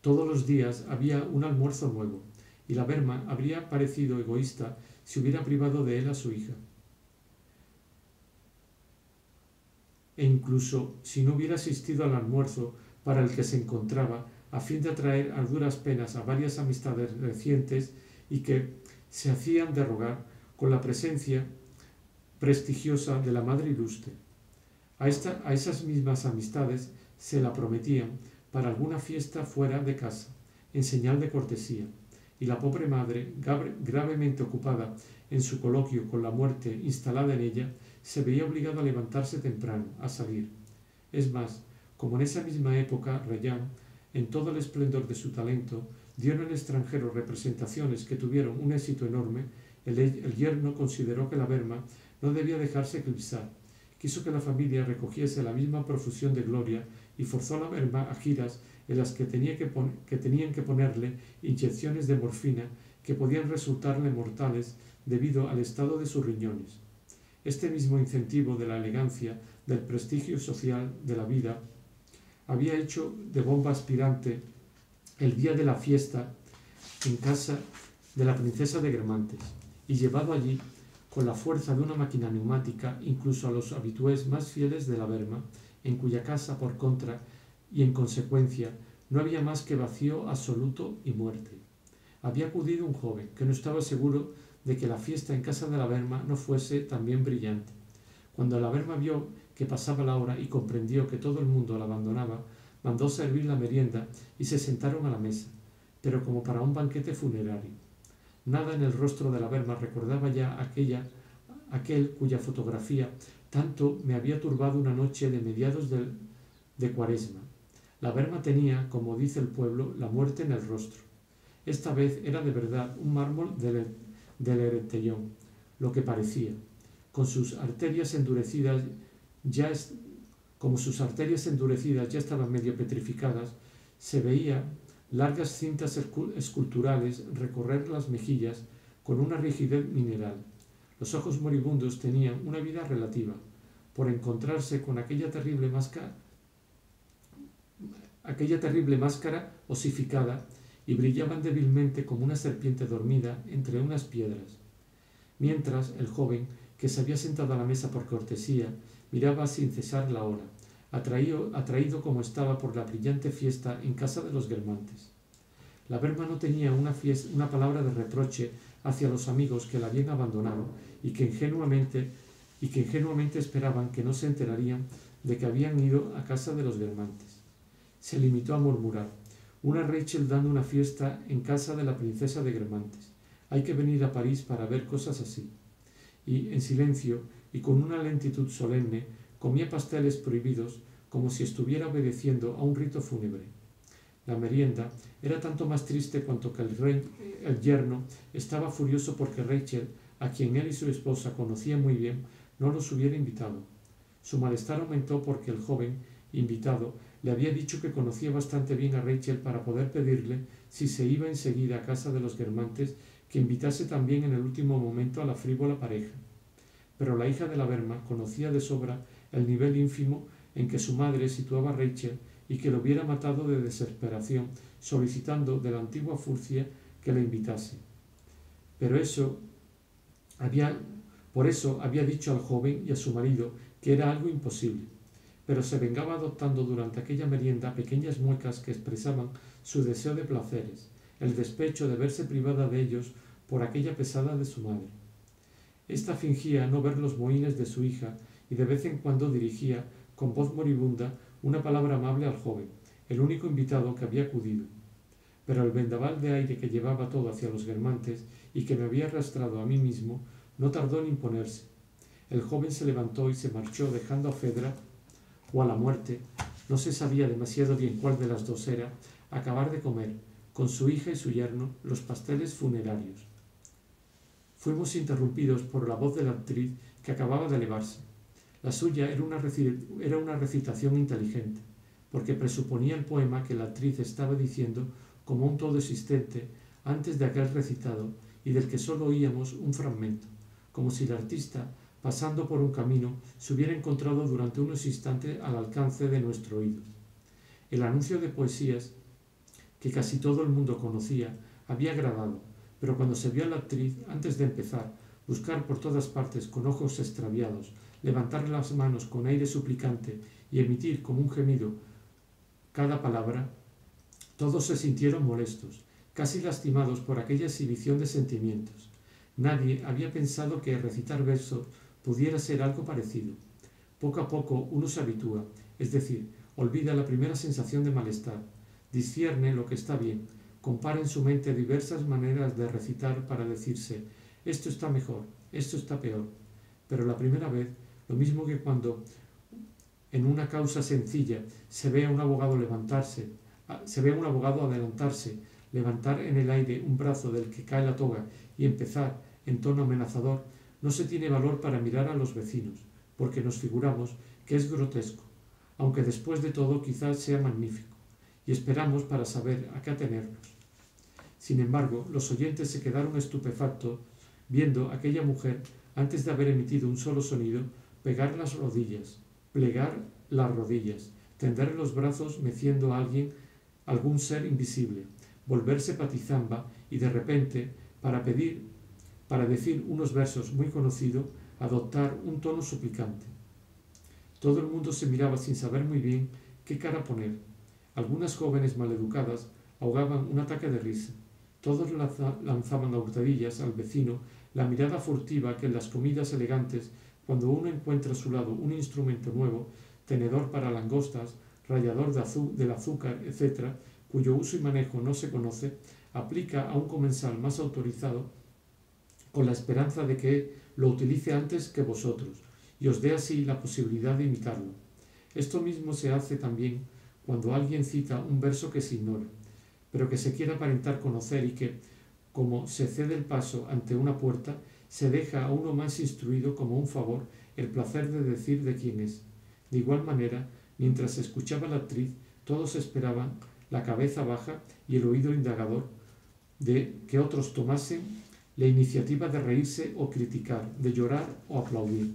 Todos los días había un almuerzo nuevo, y la Verma habría parecido egoísta si hubiera privado de él a su hija. e incluso si no hubiera asistido al almuerzo para el que se encontraba, a fin de atraer a duras penas a varias amistades recientes y que se hacían de rogar con la presencia prestigiosa de la madre ilustre. A esas mismas amistades se la prometían para alguna fiesta fuera de casa, en señal de cortesía, y la pobre madre, gravemente ocupada en su coloquio con la muerte instalada en ella, se veía obligada a levantarse temprano, a salir. Es más, como en esa misma época Reilland, en todo el esplendor de su talento, dio en el extranjero representaciones que tuvieron un éxito enorme, el yerno consideró que la berma no debía dejarse eclipsar. Quiso que la familia recogiese la misma profusión de gloria y forzó a la berma a giras en las que tenían que ponerle inyecciones de morfina que podían resultarle mortales debido al estado de sus riñones. Este mismo incentivo de la elegancia, del prestigio social de la vida, había hecho de bomba aspirante el día de la fiesta en casa de la princesa de Guermantes y llevado allí con la fuerza de una máquina neumática incluso a los habitués más fieles de la berma, en cuya casa, por contra, y en consecuencia, no había más que vacío absoluto y muerte. Había acudido un joven que no estaba seguro de que la fiesta en casa de la berma no fuese también brillante. Cuando la berma vio que pasaba la hora y comprendió que todo el mundo la abandonaba, mandó servir la merienda y se sentaron a la mesa, pero como para un banquete funerario. Nada en el rostro de la berma recordaba ya aquel cuya fotografía tanto me había turbado una noche de mediados de Cuaresma. La berma tenía, como dice el pueblo, la muerte en el rostro. Esta vez era de verdad un mármol del Eretellón, lo que parecía. Como sus arterias endurecidas ya estaban medio petrificadas, se veía largas cintas esculturales recorrer las mejillas con una rigidez mineral. Los ojos moribundos tenían una vida relativa, por encontrarse con aquella terrible máscara osificada, y brillaban débilmente como una serpiente dormida entre unas piedras. Mientras el joven, que se había sentado a la mesa por cortesía, miraba sin cesar la hora, atraído como estaba por la brillante fiesta en casa de los Guermantes. La berma no tenía una palabra de reproche hacia los amigos que la habían abandonado y que ingenuamente esperaban que no se enterarían de que habían ido a casa de los Guermantes. Se limitó a murmurar: una Rachel dando una fiesta en casa de la princesa de Guermantes. Hay que venir a París para ver cosas así. Y, en silencio y con una lentitud solemne, comía pasteles prohibidos como si estuviera obedeciendo a un rito fúnebre. La merienda era tanto más triste cuanto que el yerno estaba furioso porque Rachel, a quien él y su esposa conocían muy bien, no los hubiera invitado. Su malestar aumentó porque el joven invitado le había dicho que conocía bastante bien a Rachel para poder pedirle, si se iba enseguida a casa de los Guermantes, que invitase también en el último momento a la frívola pareja. Pero la hija de la berma conocía de sobra el nivel ínfimo en que su madre situaba a Rachel y que lo hubiera matado de desesperación, solicitando de la antigua Furcia que la invitase. Por eso había dicho al joven y a su marido que era algo imposible, pero se vengaba adoptando durante aquella merienda pequeñas muecas que expresaban su deseo de placeres, el despecho de verse privada de ellos por aquella pesada de su madre. Esta fingía no ver los mohínes de su hija y de vez en cuando dirigía, con voz moribunda, una palabra amable al joven, el único invitado que había acudido. Pero el vendaval de aire que llevaba todo hacia los Guermantes y que me había arrastrado a mí mismo no tardó en imponerse. El joven se levantó y se marchó, dejando a Fedra o a la muerte, no se sabía demasiado bien cuál de las dos era, acabar de comer, con su hija y su yerno, los pasteles funerarios. Fuimos interrumpidos por la voz de la actriz que acababa de elevarse. La suya era una recitación inteligente, porque presuponía el poema que la actriz estaba diciendo como un todo existente antes de aquel recitado y del que sólo oíamos un fragmento, como si el artista, pasando por un camino, se hubiera encontrado durante unos instantes al alcance de nuestro oído. El anuncio de poesías, que casi todo el mundo conocía, había agradado, pero cuando se vio a la actriz, antes de empezar, buscar por todas partes con ojos extraviados levantar las manos con aire suplicante y emitir como un gemido cada palabra, todos se sintieron molestos, casi lastimados por aquella exhibición de sentimientos. Nadie había pensado que recitar versos pudiera ser algo parecido. Poco a poco uno se habitúa, es decir, olvida la primera sensación de malestar, discierne lo que está bien, compara en su mente diversas maneras de recitar para decirse esto está mejor, esto está peor. Pero la primera vez, lo mismo que cuando en una causa sencilla se ve a un abogado adelantarse, levantar en el aire un brazo del que cae la toga y empezar en tono amenazador, no se tiene valor para mirar a los vecinos, porque nos figuramos que es grotesco, aunque después de todo quizás sea magnífico, y esperamos para saber a qué atenernos. Sin embargo, los oyentes se quedaron estupefactos viendo a aquella mujer, antes de haber emitido un solo sonido, plegar las rodillas, tender los brazos meciendo a algún ser invisible, volverse patizamba y de repente, para decir unos versos muy conocidos, adoptar un tono suplicante. Todo el mundo se miraba sin saber muy bien qué cara poner. Algunas jóvenes maleducadas ahogaban un ataque de risa. Todos lanzaban a hurtadillas al vecino la mirada furtiva que en las comidas elegantes, cuando uno encuentra a su lado un instrumento nuevo, tenedor para langostas, rallador del azúcar, etc., cuyo uso y manejo no se conoce, aplica a un comensal más autorizado con la esperanza de que lo utilice antes que vosotros y os dé así la posibilidad de imitarlo. Esto mismo se hace también cuando alguien cita un verso que se ignora, pero que se quiere aparentar conocer y que, como se cede el paso ante una puerta, se deja a uno más instruido como un favor el placer de decir de quién es. De igual manera, mientras se escuchaba la actriz, todos esperaban la cabeza baja y el oído indagador de que otros tomasen la iniciativa de reírse o criticar, de llorar o aplaudir.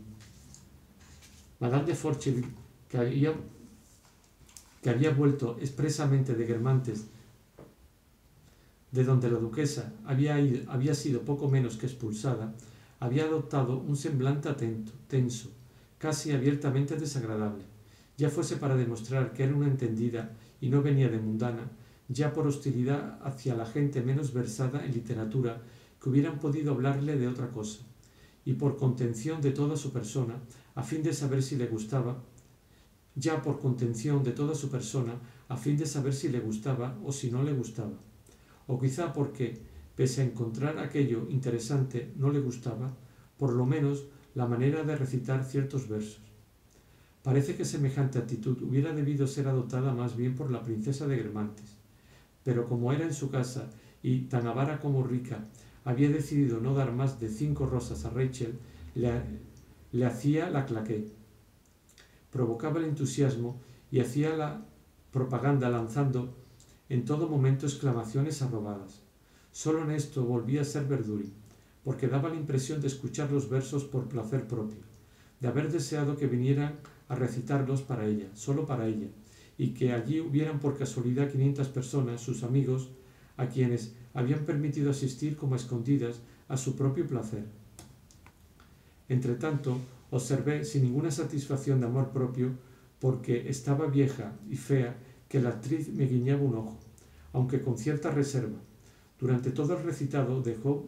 Madame de Forcheville, que había vuelto expresamente de Guermantes, de donde la duquesa había sido poco menos que expulsada, había adoptado un semblante atento, tenso, casi abiertamente desagradable, ya fuese para demostrar que era una entendida y no venía de mundana, ya por hostilidad hacia la gente menos versada en literatura que hubieran podido hablarle de otra cosa, y por contención de toda su persona, a fin de saber si le gustaba, o si no le gustaba, o quizá porque, pese a encontrar aquello interesante, no le gustaba, por lo menos, la manera de recitar ciertos versos. Parece que semejante actitud hubiera debido ser adoptada más bien por la princesa de Guermantes, pero como era en su casa y tan avara como rica, había decidido no dar más de 5 rosas a Rachel, le hacía la claqué, provocaba el entusiasmo y hacía la propaganda lanzando en todo momento exclamaciones arrobadas. Solo en esto volvía a ser Verdurin, porque daba la impresión de escuchar los versos por placer propio, de haber deseado que vinieran a recitarlos para ella, solo para ella, y que allí hubieran por casualidad 500 personas, sus amigos, a quienes habían permitido asistir como a escondidas a su propio placer. Entretanto, observé sin ninguna satisfacción de amor propio, porque estaba vieja y fea, que la actriz me guiñaba un ojo, aunque con cierta reserva. Durante todo el recitado dejó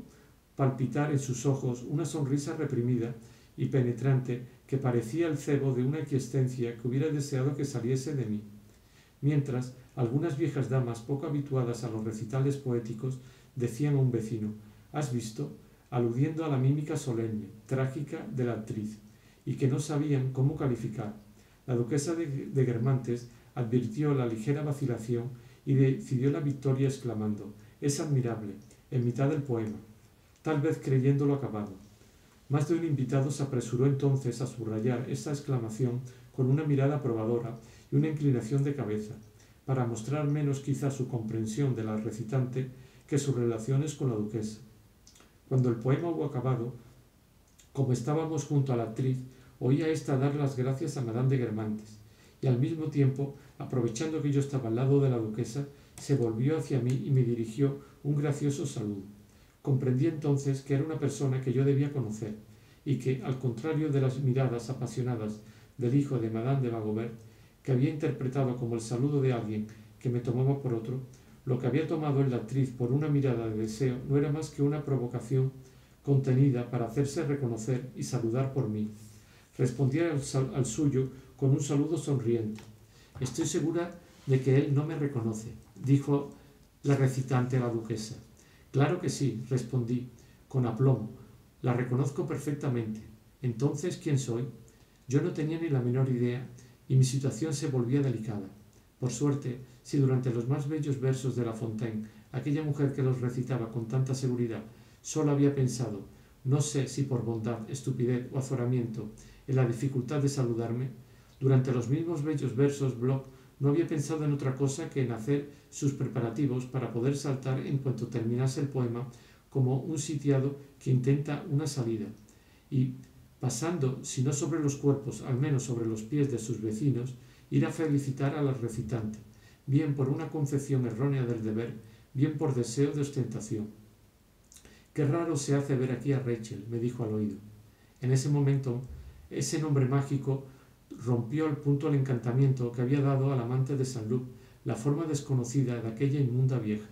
palpitar en sus ojos una sonrisa reprimida y penetrante que parecía el cebo de una aquiescencia que hubiera deseado que saliese de mí. Mientras, algunas viejas damas poco habituadas a los recitales poéticos decían a un vecino: «¿Has visto?», aludiendo a la mímica solemne, trágica de la actriz, y que no sabían cómo calificar. La duquesa de Guermantes advirtió la ligera vacilación y decidió la victoria exclamando: «Es admirable», en mitad del poema, tal vez creyéndolo acabado. Más de un invitado se apresuró entonces a subrayar esta exclamación con una mirada aprobadora y una inclinación de cabeza, para mostrar menos quizá su comprensión de la recitante que sus relaciones con la duquesa. Cuando el poema hubo acabado, como estábamos junto a la actriz, oí a ésta dar las gracias a Madame de Guermantes, y al mismo tiempo, aprovechando que yo estaba al lado de la duquesa, se volvió hacia mí y me dirigió un gracioso saludo. Comprendí entonces que era una persona que yo debía conocer, y que, al contrario de las miradas apasionadas del hijo de Madame de Magovert, que había interpretado como el saludo de alguien que me tomaba por otro, lo que había tomado en la actriz por una mirada de deseo no era más que una provocación contenida para hacerse reconocer y saludar por mí. Respondí al suyo con un saludo sonriente. «Estoy segura de que él no me reconoce», dijo la recitante a la duquesa. «Claro que sí», respondí, con aplomo. «La reconozco perfectamente. Entonces, ¿quién soy?» Yo no tenía ni la menor idea y mi situación se volvía delicada. Por suerte, si durante los más bellos versos de La Fontaine, aquella mujer que los recitaba con tanta seguridad solo había pensado, no sé si por bondad, estupidez o azoramiento, en la dificultad de saludarme, durante los mismos bellos versos Bloch no había pensado en otra cosa que en hacer sus preparativos para poder saltar en cuanto terminase el poema como un sitiado que intenta una salida, y, pasando, si no sobre los cuerpos, al menos sobre los pies de sus vecinos, ir a felicitar a la recitante, bien por una concepción errónea del deber, bien por deseo de ostentación. «Qué raro se hace ver aquí a Rachel», me dijo al oído. En ese momento, ese nombre mágico rompió al punto el encantamiento que había dado al amante de Saint-Loup la forma desconocida de aquella inmunda vieja.